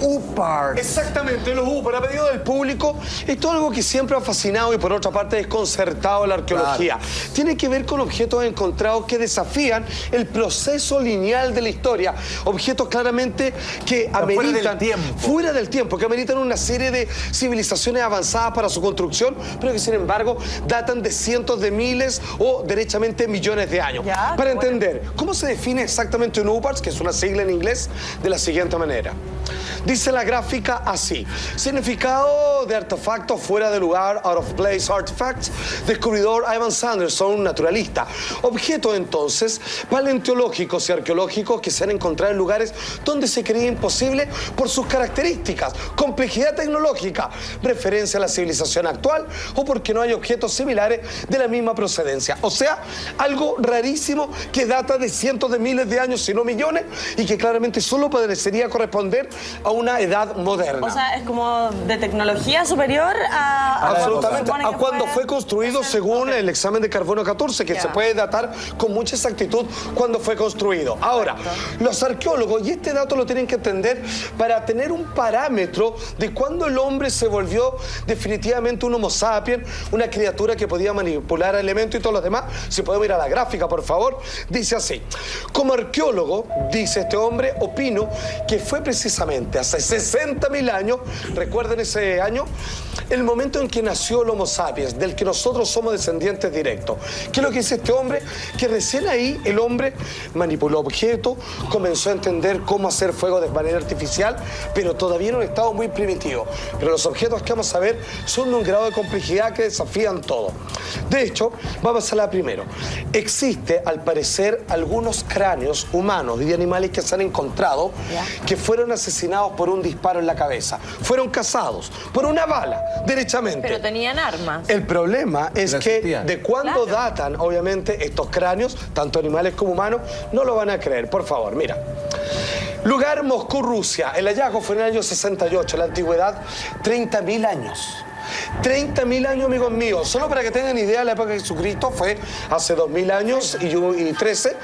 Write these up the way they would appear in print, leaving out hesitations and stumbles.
UPARTS. Exactamente, los UPARTS, a pedido del público. Esto es algo que siempre ha fascinado y por otra parte desconcertado a la arqueología. Claro. Tiene que ver con objetos encontrados que desafían el proceso lineal de la historia. Objetos claramente que ameritan... Fuera del tiempo, que ameritan una serie de civilizaciones avanzadas para su construcción, pero que sin embargo datan de cientos de miles o derechamente millones de años. Para entender cómo se define exactamente un UPARTS, que es una sigla en inglés, de la siguiente manera. Dice la gráfica así: significado de artefactos fuera de lugar, out of place artifacts, descubridor Ivan Sanderson, un naturalista. Objetos entonces paleontológicos y arqueológicos que se han encontrado en lugares donde se creía imposible por sus características, complejidad tecnológica, referencia a la civilización actual o porque no hay objetos similares de la misma procedencia. O sea, algo rarísimo que data de cientos de miles de años, si no millones, y que claramente solo parecería corresponder a una edad moderna. O sea, es como de tecnología superior a... Absolutamente, a cuando fue construido según el examen de carbono 14, que se puede datar con mucha exactitud cuando fue construido. Ahora, los arqueólogos, y este dato lo tienen que entender para tener un parámetro de cuándo el hombre se volvió definitivamente un homo sapiens, una criatura que podía manipular elementos y todos los demás. Si podemos ir a la gráfica, por favor. Dice así: como arqueólogo, dice este hombre, opino que fue precisamente hace 60.000 años, recuerden ese año, el momento en que nació el Homo sapiens, del que nosotros somos descendientes directos. ¿Qué es lo que dice este hombre? Que recién ahí el hombre manipuló objetos, comenzó a entender cómo hacer fuego de manera artificial, pero todavía en un estado muy primitivo. Pero los objetos que vamos a ver son de un grado de complejidad que desafían todo. De hecho, vamos a la primero. Existe, al parecer, algunos cráneos humanos y de animales que se han encontrado que fueron asesinados por un disparo en la cabeza. Fueron cazados por una bala, derechamente. Pero tenían armas. El problema es que de cuándo datan, obviamente, estos cráneos, tanto animales como humanos, no lo van a creer. Por favor, mira. Lugar Moscú, Rusia. El hallazgo fue en el año 68, la antigüedad 30.000 años. 30.000 años, amigos míos. Solo para que tengan idea, la época de Jesucristo fue hace 2.000 años y 13.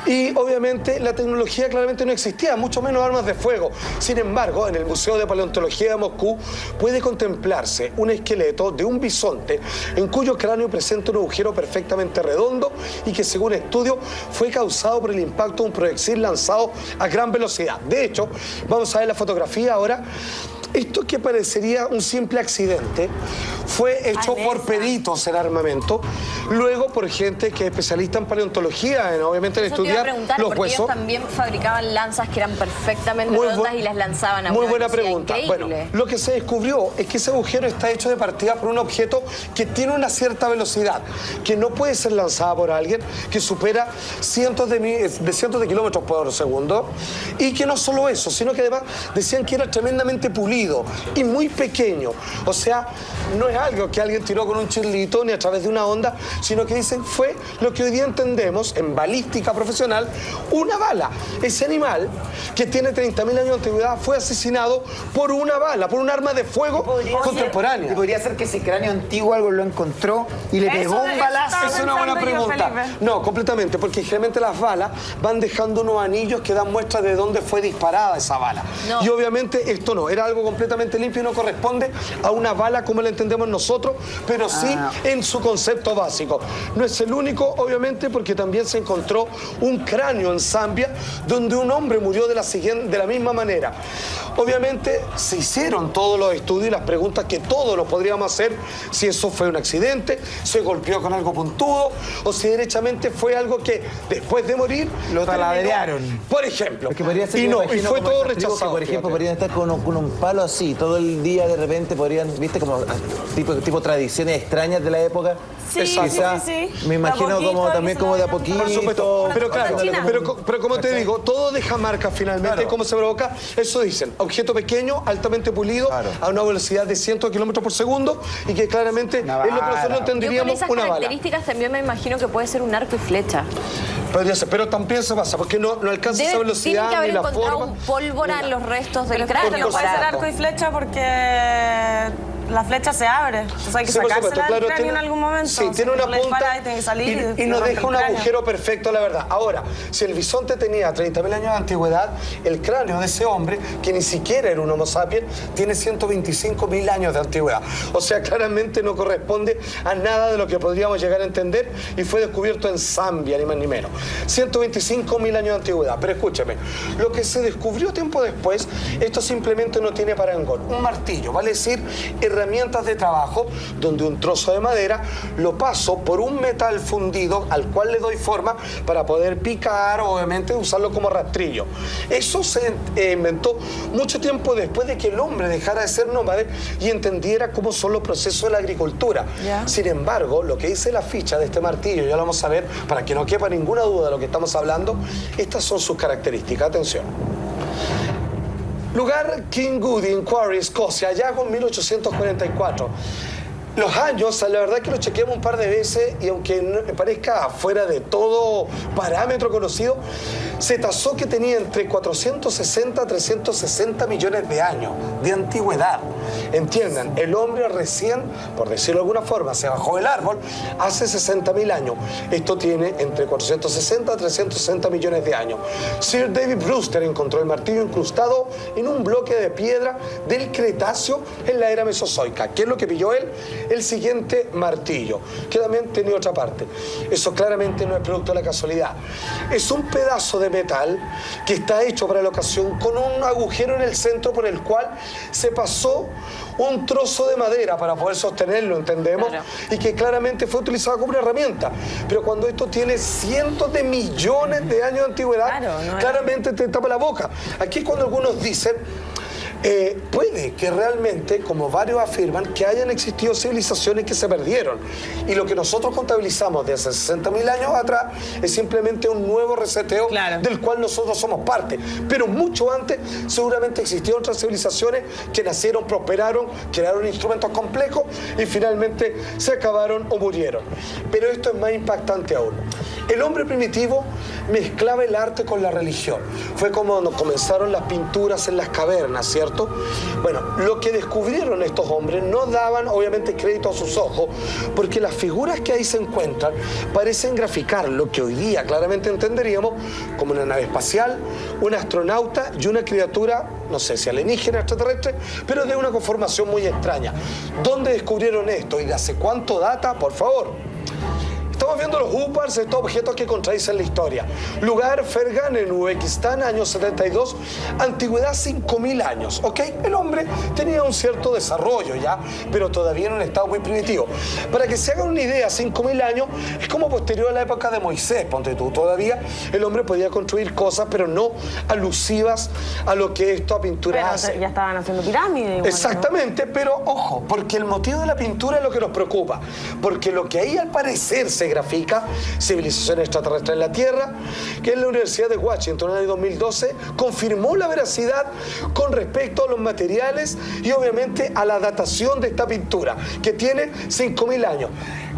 Y obviamente la tecnología claramente no existía, mucho menos armas de fuego. Sin embargo, en el Museo de Paleontología de Moscú puede contemplarse un esqueleto de un bisonte en cuyo cráneo presenta un agujero perfectamente redondo y que, según estudio, fue causado por el impacto de un proyectil lanzado a gran velocidad. De hecho, vamos a ver la fotografía ahora. Esto que parecería un simple accidente fue hecho por peritos en armamento, luego por gente que es especialista en paleontología, obviamente en estudiar los huesos. Ellos también fabricaban lanzas que eran perfectamente redondas y las lanzaban a muy una buena velocidad pregunta. increíble. Bueno, lo que se descubrió es que ese agujero está hecho de partida por un objeto que tiene una cierta velocidad, que no puede ser lanzada por alguien, que supera cientos de kilómetros por segundo, y que no solo eso, sino que además decían que era tremendamente pulido y muy pequeño. O sea, no es algo que alguien tiró con un chirlito ni a través de una onda, sino que dicen fue lo que hoy día entendemos en balística profesional, una bala. Ese animal que tiene 30.000 años de antigüedad fue asesinado por una bala, por un arma de fuego contemporánea. Y podría ser que ese cráneo antiguo algo lo encontró y le pegó un balazo. Es una buena pregunta. No, completamente, porque generalmente las balas van dejando unos anillos que dan muestra de dónde fue disparada esa bala. Y obviamente esto no, era algo completamente limpio y no corresponde a una bala como la entendemos nosotros, pero sí en su concepto básico. No es el único, obviamente, porque también se encontró un cráneo en Zambia donde un hombre murió de la misma manera. Obviamente se hicieron todos los estudios y las preguntas que todos los podríamos hacer, si eso fue un accidente, se golpeó con algo puntudo o si derechamente fue algo que después de morir lo taladerearon. Por ejemplo. Es que podría ser, y no, y fue todo rechazado. Por ejemplo, podrían estar con un palo así, todo el día de repente podrían, viste, como tipo tradiciones extrañas de la época. Sí, sí. Me imagino como también como de a poquito. Por supuesto. Pero claro, pero como te digo, todo deja marca finalmente, cómo se provoca. Eso dicen, objeto pequeño, altamente pulido, a una velocidad de cientos de kilómetros por segundo y que claramente es lo que nosotros entenderíamos una bala. Yo con esas características también me imagino que puede ser un arco y flecha. Podría ser, pero también se pasa, porque no alcanza esa velocidad ni la forma. Tiene que haber encontrado un pólvora en los restos del cráneo. No puede ser arco y flecha porque la flecha se abre. Entonces hay que Sí, por supuesto, sacársela del claro, cráneo en algún momento. Sí, Si tiene una no le punta dispara y tiene que salir y nos rompe deja el un cráneo. agujero perfecto, la verdad. Ahora, si el bisonte tenía 30.000 años de antigüedad, el cráneo de ese hombre, que ni siquiera era un Homo sapiens, tiene 125.000 años de antigüedad. O sea, claramente no corresponde a nada de lo que podríamos llegar a entender y fue descubierto en Zambia, ni más ni menos. 125.000 años de antigüedad. Pero escúcheme, lo que se descubrió tiempo después, esto simplemente no tiene parangón. Un martillo, vale decir, herramientas de trabajo, donde un trozo de madera lo paso por un metal fundido al cual le doy forma para poder picar, obviamente usarlo como rastrillo. Eso se inventó mucho tiempo después de que el hombre dejara de ser nómade y entendiera cómo son los procesos de la agricultura. Ya. Sin embargo, lo que dice la ficha de este martillo, ya lo vamos a ver, para que no quepa ninguna duda de lo que estamos hablando, estas son sus características. Atención. Lugar Kingoody, en Quarry, Escocia, hallazgo en 1844. Los años, la verdad que lo chequeamos un par de veces y aunque no parezca fuera de todo parámetro conocido, se tasó que tenía entre 460 a 360 millones de años de antigüedad. Entiendan, el hombre recién, por decirlo de alguna forma, se bajó del árbol hace 60.000 años. Esto tiene entre 460 a 360 millones de años. Sir David Brewster encontró el martillo incrustado en un bloque de piedra del Cretáceo en la era Mesozoica. ¿Qué es lo que pilló él? El siguiente martillo, que también tenía otra parte. Eso claramente no es producto de la casualidad. Es un pedazo de metal que está hecho para la ocasión con un agujero en el centro por el cual se pasó un trozo de madera para poder sostenerlo, ¿entendemos? Claro. Y que claramente fue utilizado como una herramienta. Pero cuando esto tiene cientos de millones de años de antigüedad, Claro, no claramente te tapa la boca. Aquí es cuando algunos dicen... puede que realmente, como varios afirman, que hayan existido civilizaciones que se perdieron. Y lo que nosotros contabilizamos de hace 60.000 años atrás es simplemente un nuevo reseteo del cual nosotros somos parte. Pero mucho antes seguramente existieron otras civilizaciones que nacieron, prosperaron, crearon instrumentos complejos y finalmente se acabaron o murieron. Pero esto es más impactante aún. El hombre primitivo mezclaba el arte con la religión. Fue como comenzaron las pinturas en las cavernas, ¿cierto? Bueno, lo que descubrieron estos hombres no daban obviamente crédito a sus ojos, porque las figuras que ahí se encuentran parecen graficar lo que hoy día claramente entenderíamos como una nave espacial, un astronauta y una criatura, no sé si alienígena, extraterrestre, pero de una conformación muy extraña. ¿Dónde descubrieron esto y de hace cuánto data? Por favor. Estamos viendo los UPARs, estos objetos que contradicen la historia. Lugar, Fergan, en Uzbekistán, año 72, antigüedad 5.000 años, ¿ok? El hombre tenía un cierto desarrollo ya, pero todavía en un estado muy primitivo. Para que se hagan una idea, 5.000 años es como posterior a la época de Moisés, ponte tú. Todavía el hombre podía construir cosas, pero no alusivas a lo que esta pintura hace. Pero ya estaban haciendo pirámides. Igual, Exactamente, pero ojo, porque el motivo de la pintura es lo que nos preocupa, porque lo que ahí al parecer se grafica, civilización extraterrestre en la Tierra, que en la Universidad de Washington en el año 2012 confirmó la veracidad con respecto a los materiales y obviamente a la datación de esta pintura, que tiene 5.000 años.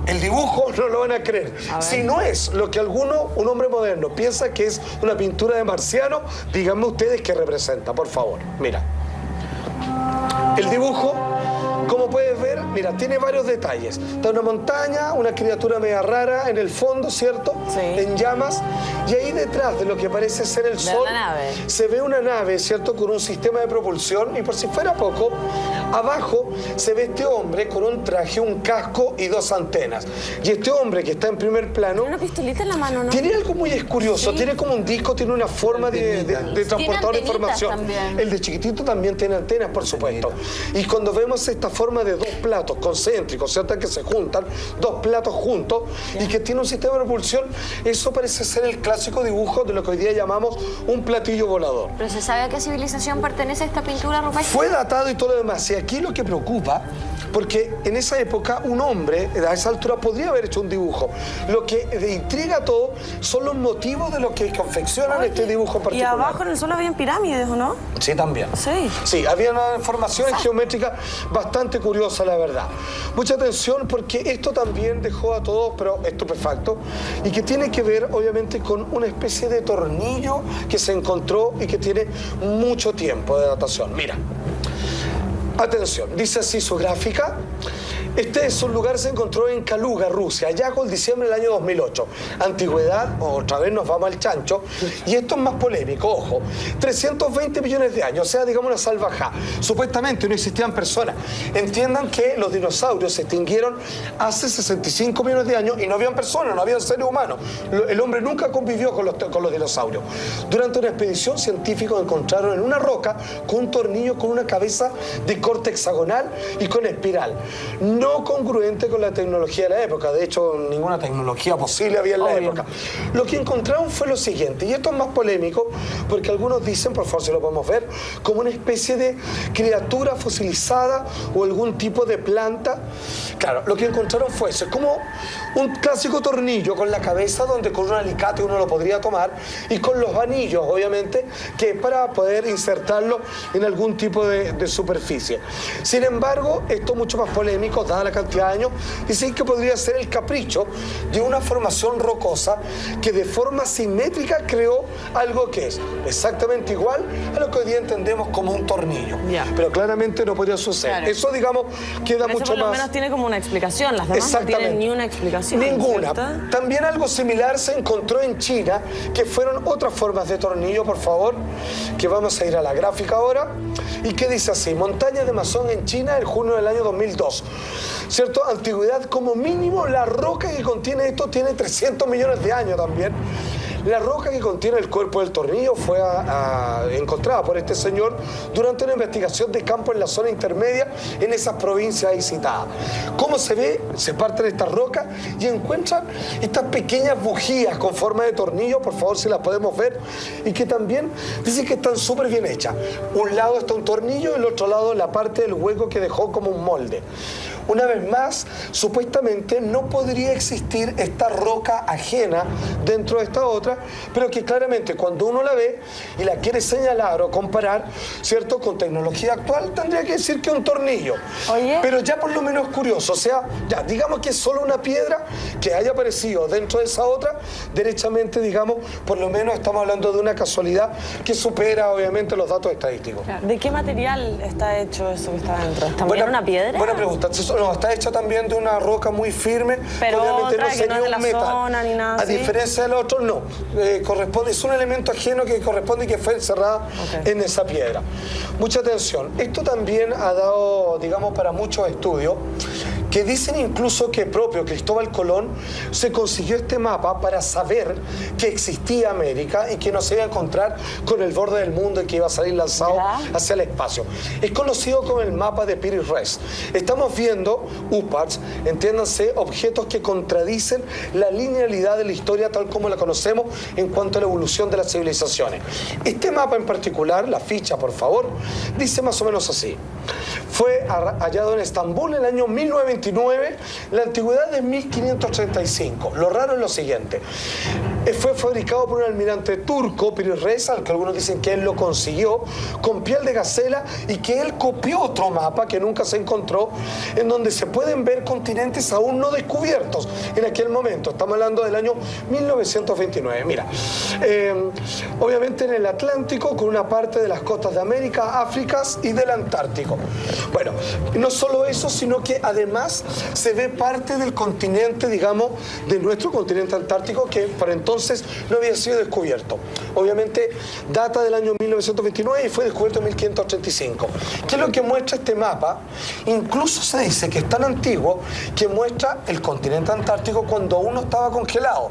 El dibujo no lo van a creer. Si no es lo que un hombre moderno piensa que es una pintura de marciano, díganme ustedes qué representa, por favor. Mira. El dibujo, como puedes ver, mira, tiene varios detalles. Está una montaña, una criatura media rara en el fondo, ¿cierto? Sí. En llamas. Y ahí detrás de lo que parece ser el sol, la nave. se ve una nave, ¿cierto? Con un sistema de propulsión. Y por si fuera poco, abajo se ve este hombre con un traje, un casco y 2 antenas. Y este hombre que está en primer plano... Tiene una pistolita en la mano, ¿no? Tiene algo muy curioso, Sí. tiene como un disco, tiene una forma de transportador de antenitas información. también. El de chiquitito también tiene antenas, por supuesto. Y cuando vemos esta forma de 2 platos concéntricos, ¿cierto? Que se juntan, 2 platos juntos, y que tiene un sistema de propulsión, eso parece ser el clásico dibujo de lo que hoy día llamamos un platillo volador. ¿Pero se sabe a qué civilización pertenece esta pintura rupestre? Fue datado y todo lo demás. Y aquí lo que preocupa, porque en esa época un hombre a esa altura podría haber hecho un dibujo. Lo que intriga a todo son los motivos de lo que confeccionan este dibujo en Y particular. abajo en el suelo habían pirámides, ¿o no? Sí, también. Sí. Sí, había una formación geométrica bastante curiosa, la verdad. Mucha atención porque esto también dejó a todos, pero estupefactos, y que tiene que ver, obviamente, con una especie de tornillo que se encontró y que tiene mucho tiempo de datación. Mira. Atención, dice así su gráfica. Este es un lugar, se encontró en Kaluga, Rusia, hallazgo el diciembre del año 2008. Antigüedad, otra vez nos vamos al chancho. Y esto es más polémico, ojo. 320 millones de años, o sea, digamos una salvajada. Supuestamente no existían personas. Entiendan que los dinosaurios se extinguieron hace 65 millones de años y no habían personas, no habían seres humanos. El hombre nunca convivió con los dinosaurios. Durante una expedición, científicos encontraron en una roca con un tornillo con una cabeza de corte hexagonal y con espiral. No congruente con la tecnología de la época. De hecho, ninguna tecnología posible había en la época. Lo que encontraron fue lo siguiente, y esto es más polémico porque algunos dicen, por favor si lo podemos ver, como una especie de criatura fosilizada o algún tipo de planta. Claro, lo que encontraron fue eso, es como un clásico tornillo con la cabeza donde con un alicate uno lo podría tomar y con los anillos, obviamente, que es para poder insertarlo en algún tipo de superficie. Sin embargo, esto es mucho más polémico, dada la cantidad de años, dicen que podría ser el capricho de una formación rocosa que de forma simétrica creó algo que es exactamente igual a lo que hoy día entendemos como un tornillo. Pero claramente no podría suceder. Claro. Eso, digamos, queda pero mucho por lo más... menos tiene como una explicación, las demás no tienen ni una explicación. Ninguna. ¿Cierto? También algo similar se encontró en China, que fueron otras formas de tornillo, por favor, que vamos a ir a la gráfica ahora, y que dice así, montaña de Masón en China, el junio del año 2002. ¿Cierto? Antigüedad, como mínimo, la roca que contiene esto tiene 300 millones de años también. La roca que contiene el cuerpo del tornillo fue encontrada por este señor durante una investigación de campo en la zona intermedia en esas provincias ahí citadas. ¿Cómo se ve? Se parten estas rocas y encuentran estas pequeñas bujías con forma de tornillo, por favor si las podemos ver, y que también dicen que están súper bien hechas. Un lado está un tornillo y el otro lado la parte del hueco que dejó como un molde. Una vez más, supuestamente no podría existir esta roca ajena dentro de esta otra, pero que claramente cuando uno la ve y la quiere señalar o comparar, ¿cierto?, con tecnología actual, tendría que decir que es un tornillo. Oye. Pero ya por lo menos curioso, o sea, ya digamos que es solo una piedra que haya aparecido dentro de esa otra, derechamente, digamos, por lo menos estamos hablando de una casualidad que supera obviamente los datos estadísticos. ¿De qué material está hecho eso que está dentro? ¿Está en una piedra? Buena pregunta. No, está hecha también de una roca muy firme. Pero obviamente otra no que sería no es de un la metal. zona ni nada A así. diferencia del otro, no. Corresponde, es un elemento ajeno que corresponde y que fue encerrada en esa piedra. Mucha atención. Esto también ha dado, digamos, para muchos estudios, que dicen incluso que propio Cristóbal Colón se consiguió este mapa para saber que existía América y que no se iba a encontrar con el borde del mundo y que iba a salir lanzado hacia el espacio. Es conocido como el mapa de Piri Reis. Estamos viendo UPARTS, entiéndanse, objetos que contradicen la linealidad de la historia tal como la conocemos en cuanto a la evolución de las civilizaciones. Este mapa en particular, la ficha por favor, dice más o menos así. Fue hallado en Estambul en el año 1929, la antigüedad es 1535. Lo raro es lo siguiente. Fue fabricado por un almirante turco, Piri Reis, al que algunos dicen que él lo consiguió, con piel de gacela y que él copió otro mapa que nunca se encontró, en donde se pueden ver continentes aún no descubiertos en aquel momento. Estamos hablando del año 1929. Mira, obviamente en el Atlántico, con una parte de las costas de América, África y del Antártico. Bueno, no solo eso, sino que además se ve parte del continente, digamos, de nuestro continente antártico, que por entonces no había sido descubierto. Obviamente data del año 1929 y fue descubierto en 1585. ¿Qué es lo que muestra este mapa? Incluso se dice que es tan antiguo que muestra el continente antártico cuando uno estaba congelado.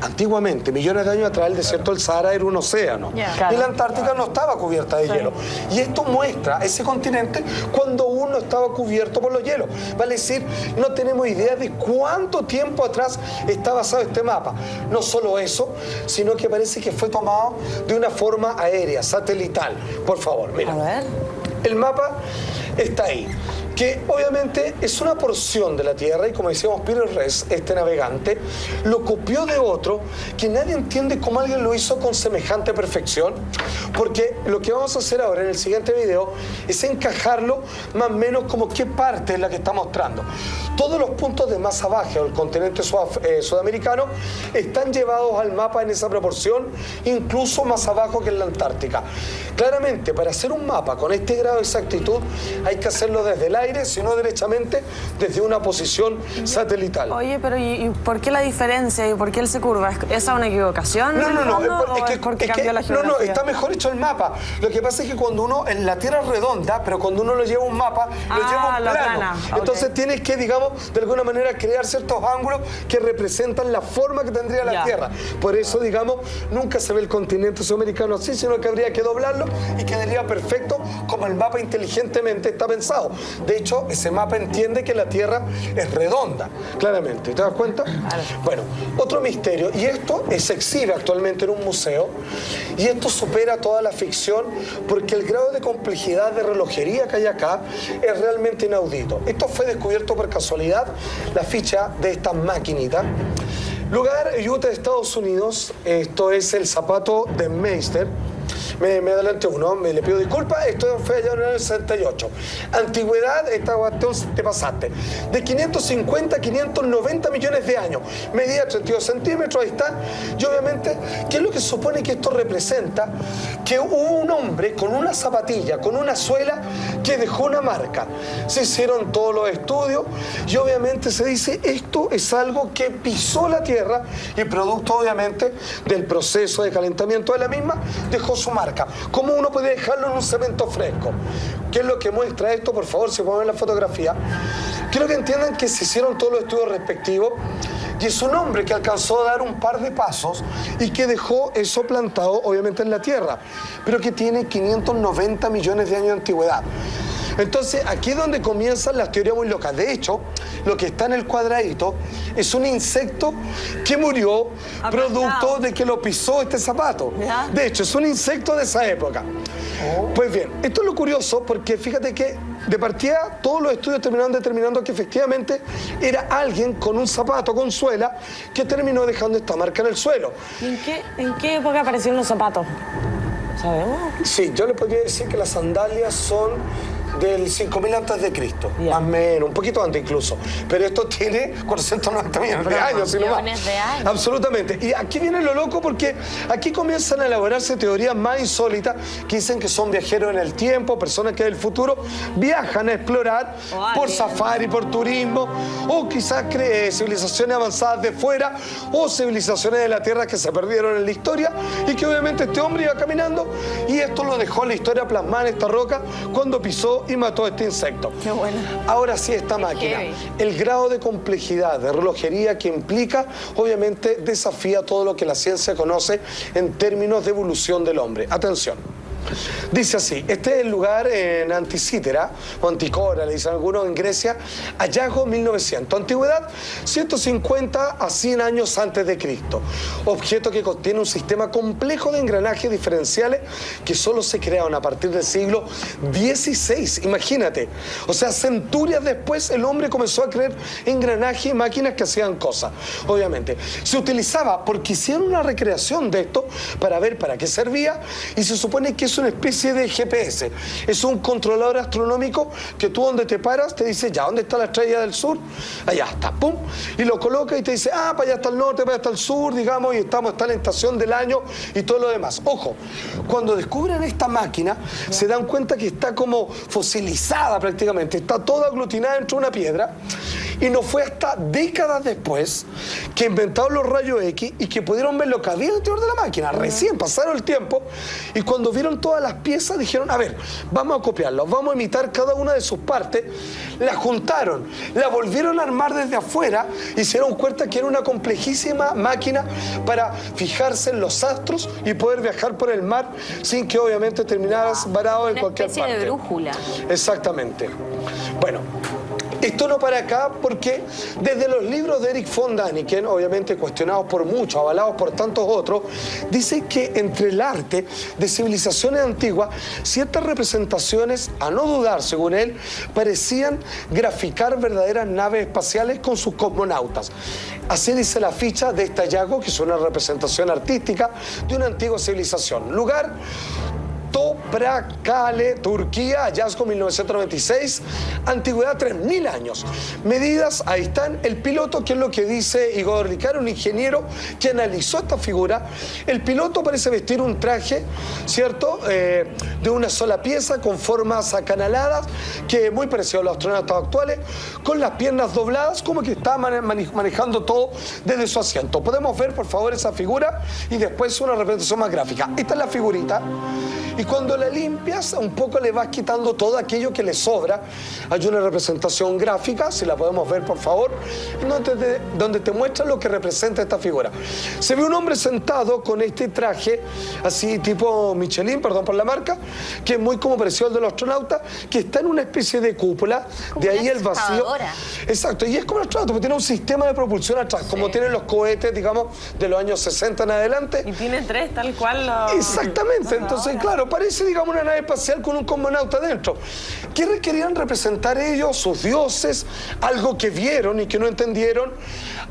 Antiguamente, millones de años atrás, el desierto del Sahara era un océano. Y la Antártica no estaba cubierta de hielo. Y esto muestra ese continente cuando uno estaba cubierto por los hielos. Vale decir, no tenemos idea de cuánto tiempo atrás está basado este mapa. No solo eso, sino que parece que fue tomado de una forma aérea, satelital. Por favor, mira. A ver. El mapa está ahí, que obviamente es una porción de la Tierra y como decíamos, Piri Reis, este navegante, lo copió de otro que nadie entiende cómo alguien lo hizo con semejante perfección, porque lo que vamos a hacer ahora en el siguiente video es encajarlo más o menos como qué parte es la que está mostrando. Todos los puntos de masa baja del continente sudamericano están llevados al mapa en esa proporción, incluso más abajo que en la Antártica. Claramente, para hacer un mapa con este grado de exactitud hay que hacerlo desde el aire, sino derechamente desde una posición satelital. Oye, pero ¿y por qué la diferencia y por qué él se curva? ¿Es una equivocación? Porque cambió la geografía. No, está mejor hecho el mapa. Lo que pasa es que cuando uno, en la Tierra es redonda, pero cuando uno lo lleva un mapa, lo lleva un plano. Entonces tienes que, digamos, de alguna manera crear ciertos ángulos que representan la forma que tendría la Tierra. Por eso, digamos, nunca se ve el continente sudamericano así, sino que habría que doblarlo y quedaría perfecto como el mapa inteligentemente está pensado. De hecho, ese mapa entiende que la Tierra es redonda, claramente. ¿Te das cuenta? Bueno, otro misterio, y esto se exhibe actualmente en un museo, y esto supera toda la ficción porque el grado de complejidad de relojería que hay acá es realmente inaudito. Esto fue descubierto por casualidad, la ficha de esta maquinita. Lugar, Utah, Estados Unidos. Esto es el zapato de Meister. Me adelanté uno, le pido disculpas. Esto fue allá en el 68. Antigüedad, esta cuestión te pasaste. De 550 a 590 millones de años. Medida 32 centímetros, ahí está. Y obviamente, ¿qué es lo que supone que esto representa? Que hubo un hombre con una zapatilla, con una suela, que dejó una marca. Se hicieron todos los estudios y obviamente se dice esto es algo que pisó la Tierra y producto obviamente del proceso de calentamiento de la misma, dejó su marca. ¿Cómo uno puede dejarlo en un cemento fresco? ¿Qué es lo que muestra esto? Por favor, si pueden ver la fotografía. Quiero que entiendan que se hicieron todos los estudios respectivos y es un hombre que alcanzó a dar un par de pasos y que dejó eso plantado, obviamente, en la Tierra, pero que tiene 590 millones de años de antigüedad. Entonces, aquí es donde comienzan las teorías muy locas. De hecho, lo que está en el cuadradito es un insecto que murió producto de que lo pisó este zapato. ¿Ya? De hecho, es un insecto de esa época. Pues bien, esto es lo curioso porque fíjate que de partida todos los estudios terminaron determinando que efectivamente era alguien con un zapato con suela que terminó dejando esta marca en el suelo. ¿Y en qué época aparecieron los zapatos? ¿Sabemos? Sí, yo le podría decir que las sandalias son del 5000 antes de Cristo, más o menos, un poquito antes incluso. Pero esto tiene 490 millones de años, sino más. Millones de años. Absolutamente. Y aquí viene lo loco porque aquí comienzan a elaborarse teorías más insólitas que dicen que son viajeros en el tiempo, personas que del futuro viajan a explorar por safari, por turismo, o quizás civilizaciones avanzadas de fuera, o civilizaciones de la Tierra que se perdieron en la historia y que obviamente este hombre iba caminando y esto lo dejó en la historia plasmada en esta roca cuando pisó y mató a este insecto. Qué bueno. Ahora sí, esta máquina, heavy. el grado de complejidad de relojería que implica, obviamente desafía todo lo que la ciencia conoce en términos de evolución del hombre. Atención. Dice así, este es el lugar en Anticítera, o Anticora, le dicen algunos, en Grecia, hallazgo 1900, antigüedad 150 a 100 años antes de Cristo. Objeto que contiene un sistema complejo de engranajes diferenciales que solo se crearon a partir del siglo XVI, imagínate. O sea, centurias después el hombre comenzó a crear engranajes y máquinas que hacían cosas. Obviamente, se utilizaba porque hicieron una recreación de esto para ver para qué servía y se supone que es una especie de GPS, es un controlador astronómico que tú donde te paras te dice, ya, ¿dónde está la estrella del sur? Allá está, pum, y lo coloca y te dice, para allá está el norte, para allá está el sur, digamos, y está en la estación del año y todo lo demás. Ojo, cuando descubren esta máquina, se dan cuenta que está como fosilizada prácticamente, está toda aglutinada dentro de una piedra, y no fue hasta décadas después que inventaron los rayos X y que pudieron ver lo que había dentro de la máquina. Recién pasaron el tiempo y cuando vieron todas las piezas dijeron, a ver, vamos a copiarlo, vamos a imitar cada una de sus partes. La juntaron, la volvieron a armar desde afuera y se dieron cuenta que era una complejísima máquina para fijarse en los astros y poder viajar por el mar sin que obviamente terminaras varado en cualquier parte. Una especie de brújula. Exactamente. Bueno, esto no para acá porque desde los libros de Eric von Däniken, obviamente cuestionados por muchos, avalados por tantos otros, dice que entre el arte de civilizaciones antiguas, ciertas representaciones, a no dudar según él, parecían graficar verdaderas naves espaciales con sus cosmonautas. Así dice la ficha de este hallazgo, que es una representación artística de una antigua civilización. Lugar, Toprakale, Turquía, hallazgo 1996, antigüedad 3.000 años. Medidas, ahí están. El piloto, que es lo que dice Igor Licar, un ingeniero que analizó esta figura. El piloto parece vestir un traje, ¿cierto?, de una sola pieza, con formas acanaladas, que es muy parecido a los astronautas actuales, con las piernas dobladas, como que está manejando todo desde su asiento. Podemos ver, por favor, esa figura y después una representación más gráfica. Esta es la figurita. Y cuando la limpias, un poco le vas quitando todo aquello que le sobra. Hay una representación gráfica, si la podemos ver, por favor, donde te muestra lo que representa esta figura. Se ve un hombre sentado con este traje, así tipo Michelin, perdón por la marca, que es muy como parecido al de los astronautas, que está en una especie de cúpula, de ahí el vacío. Exacto, y es como el astronauta, porque tiene un sistema de propulsión atrás, como tienen los cohetes, digamos, de los años 60 en adelante. Y tiene tres, tal cual. Exactamente, entonces, claro, parece, digamos, una nave espacial con un cosmonauta dentro. ¿Qué requerían representar ellos, sus dioses? Algo que vieron y que no entendieron,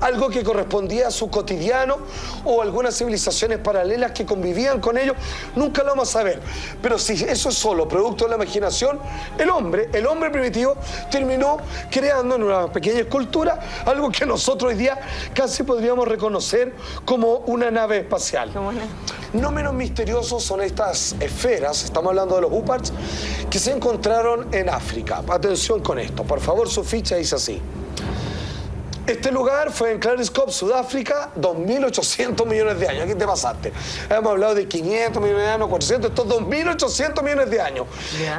algo que correspondía a su cotidiano o algunas civilizaciones paralelas que convivían con ellos. Nunca lo vamos a saber. Pero si eso es solo producto de la imaginación, el hombre primitivo terminó creando en una pequeña escultura algo que nosotros hoy día casi podríamos reconocer como una nave espacial. No menos misteriosos son estas esferas, estamos hablando de los Uparts, que se encontraron en África. Atención con esto, por favor, su ficha dice así. Este lugar fue en Clarence Cove, Sudáfrica, 2.800 millones de años. Aquí te pasaste. Hemos hablado de 500 millones de años, 400, estos 2.800 millones de años.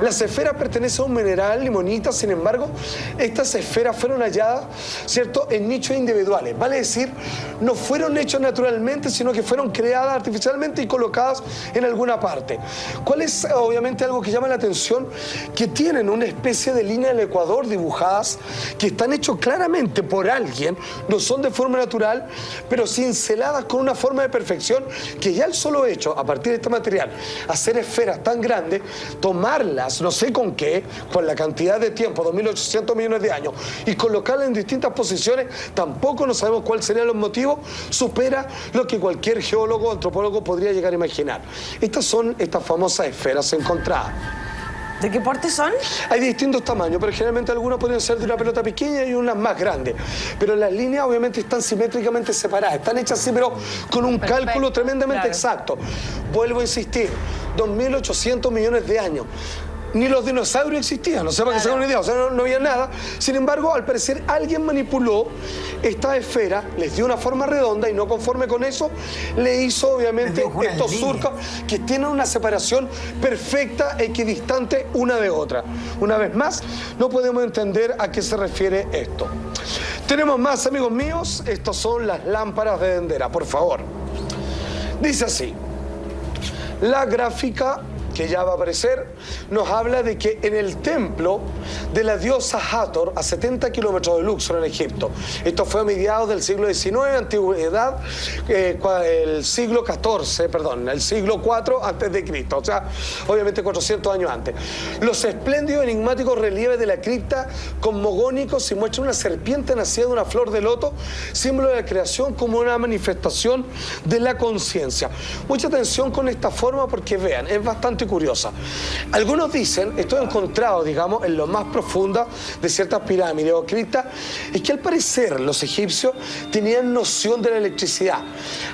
Las esferas pertenecen a un mineral, limonita, sin embargo, estas esferas fueron halladas, ¿cierto?, en nichos individuales. Vale decir, no fueron hechas naturalmente, sino que fueron creadas artificialmente y colocadas en alguna parte. ¿Cuál es, obviamente, algo que llama la atención? Que tienen una especie de línea del ecuador dibujadas, que están hechos claramente por alguien, no son de forma natural, pero cinceladas con una forma de perfección que ya el solo hecho, a partir de este material, hacer esferas tan grandes, tomarlas, no sé con qué, con la cantidad de tiempo, 2.800 millones de años, y colocarlas en distintas posiciones, tampoco no sabemos cuáles serían los motivos, supera lo que cualquier geólogo o antropólogo podría llegar a imaginar. Estas son estas famosas esferas encontradas. ¿De qué porte son? Hay distintos tamaños, pero generalmente algunas pueden ser de una pelota pequeña y unas más grandes. Pero las líneas obviamente están simétricamente separadas. Están hechas así, pero con un cálculo tremendamente exacto. Vuelvo a insistir, 2.800 millones de años. Ni los dinosaurios existían, no sé para que se hagan una idea, o sea, no había nada. Sin embargo, al parecer alguien manipuló esta esfera, les dio una forma redonda y no conforme con eso, le hizo obviamente estos surcos que tienen una separación perfecta, equidistante una de otra. Una vez más, no podemos entender a qué se refiere esto. Tenemos más, amigos míos, estas son las lámparas de Dendera, por favor. Dice así, la gráfica que ya va a aparecer, nos habla de que en el templo de la diosa Hathor, a 70 kilómetros de Luxor, en Egipto, esto fue a mediados del siglo XIX, antigüedad, el siglo XIV, perdón, el siglo IV antes de Cristo, o sea, obviamente 400 años antes. Los espléndidos enigmáticos relieves de la cripta cosmogónicos y muestran una serpiente nacida de una flor de loto, símbolo de la creación como una manifestación de la conciencia. Mucha atención con esta forma porque vean, es bastante curiosa. Algunos dicen, esto he encontrado, digamos, en lo más profunda de ciertas pirámides o criptas, es que al parecer los egipcios tenían noción de la electricidad.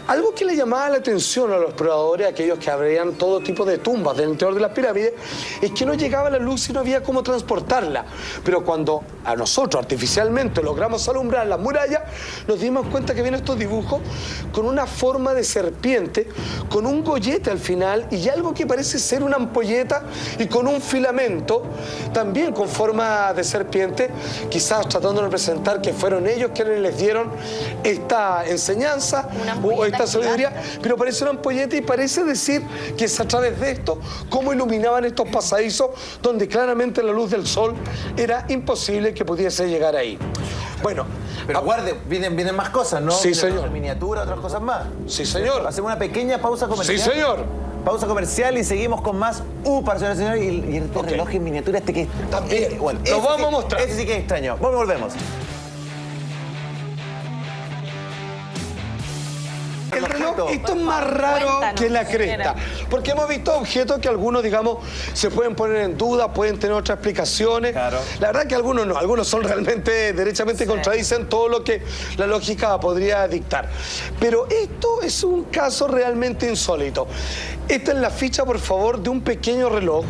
Algo que le llamaba la atención a los exploradores, aquellos que abrían todo tipo de tumbas del interior de las pirámides, es que no llegaba la luz y no había cómo transportarla. Pero cuando a nosotros artificialmente logramos alumbrar las murallas, nos dimos cuenta que vienen estos dibujos con una forma de serpiente, con un gollete al final y algo que parece ser una ampolleta y con un filamento también con forma de serpiente, quizás tratando de representar que fueron ellos quienes les dieron esta enseñanza o esta sabiduría, pero parece una ampolleta y parece decir que es a través de esto cómo iluminaban estos pasadizos donde claramente la luz del sol era imposible que pudiese llegar ahí. Bueno, pero guarde, vienen más cosas, ¿no? Sí, vienen señor. Miniatura, otras cosas más. Sí, señor. Hacemos una pequeña pausa comercial. Sí, señor. Pausa comercial y seguimos con más UPAR, señores y señores. Y este reloj en miniatura, este que... También. Bueno, lo vamos a mostrar. Ese sí que es extraño. Volvemos. El reloj esto es más raro Cuéntanos, que la cresta. señora. Porque hemos visto objetos que algunos, digamos, se pueden poner en duda, pueden tener otras explicaciones. Claro. La verdad que algunos no, algunos son realmente, derechamente contradicen todo lo que la lógica podría dictar. Pero esto es un caso realmente insólito. Esta es la ficha, por favor, de un pequeño reloj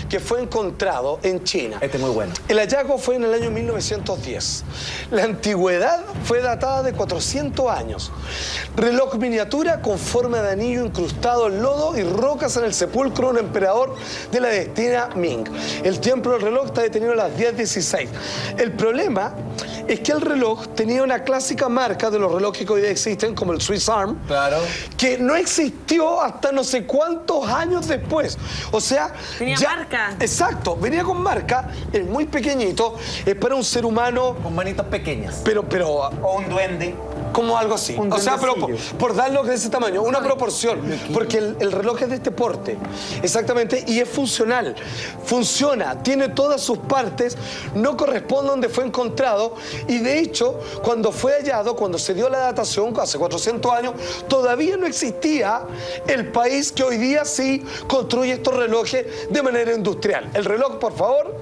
que fue encontrado en China. Este es muy bueno. El hallazgo fue en el año 1910. La antigüedad fue datada de 400 años. Reloj miniatura con forma de anillo incrustado en lodo y rocas en el sepulcro de un emperador de la dinastía Ming. El tiempo del reloj está detenido a las 10:16. El problema es que el reloj tenía una clásica marca de los relojes que hoy día existen, como el Swiss Arm, Claro. que no existió hasta no sé cuántos años después. O sea, Tenía marca. Exacto, venía con marca, es muy pequeñito, es para un ser humano, Con manitos pequeñas. pero O un duende. como algo así. Un O sea, pero duendecillo. por darlo de ese tamaño, una proporción. Porque el reloj es de este porte, exactamente, y es funcional. Funciona, tiene todas sus partes, no corresponde a donde fue encontrado, y de hecho, cuando fue hallado, cuando se dio la datación, hace 400 años, todavía no existía el país que hoy día sí construye estos relojes de manera industrial. El reloj, por favor,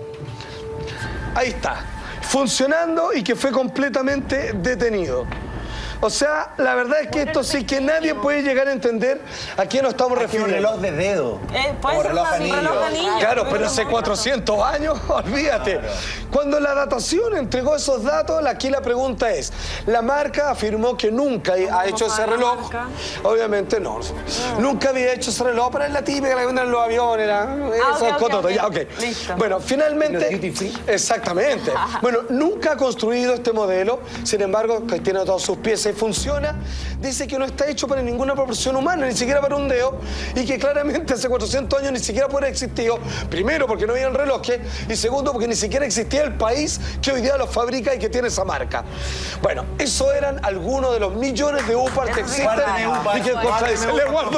ahí está, funcionando y que fue completamente detenido. O sea, la verdad es que esto sí que nadie puede llegar a entender a qué nos estamos Aquí un refiriendo. reloj de dedo. Puede Como ser reloj un anillo. reloj anillo. Claro, pero hace 400 años, olvídate. Cuando la datación entregó esos datos, aquí la pregunta es, la marca afirmó que nunca ha hecho ese la reloj. marca? Obviamente no. Nunca había hecho ese reloj, pero es la típica que la venden en los aviones. Eso es ok, cototo, ok. ya, ok. Listo. Bueno, ¿En los finalmente... duty free? Exactamente. Bueno, nunca ha construido este modelo, sin embargo, que tiene todas sus piezas y funciona. Dice que no está hecho para ninguna proporción humana, ni siquiera para un dedo, y que claramente hace 400 años ni siquiera puede haber existido, primero porque no había relojes, y segundo porque ni siquiera existía el país que hoy día los fabrica y que tiene esa marca. Bueno, eso eran algunos de los millones de UPAs que existen Guarden UPAs, y que guarden contradicen. Les guardo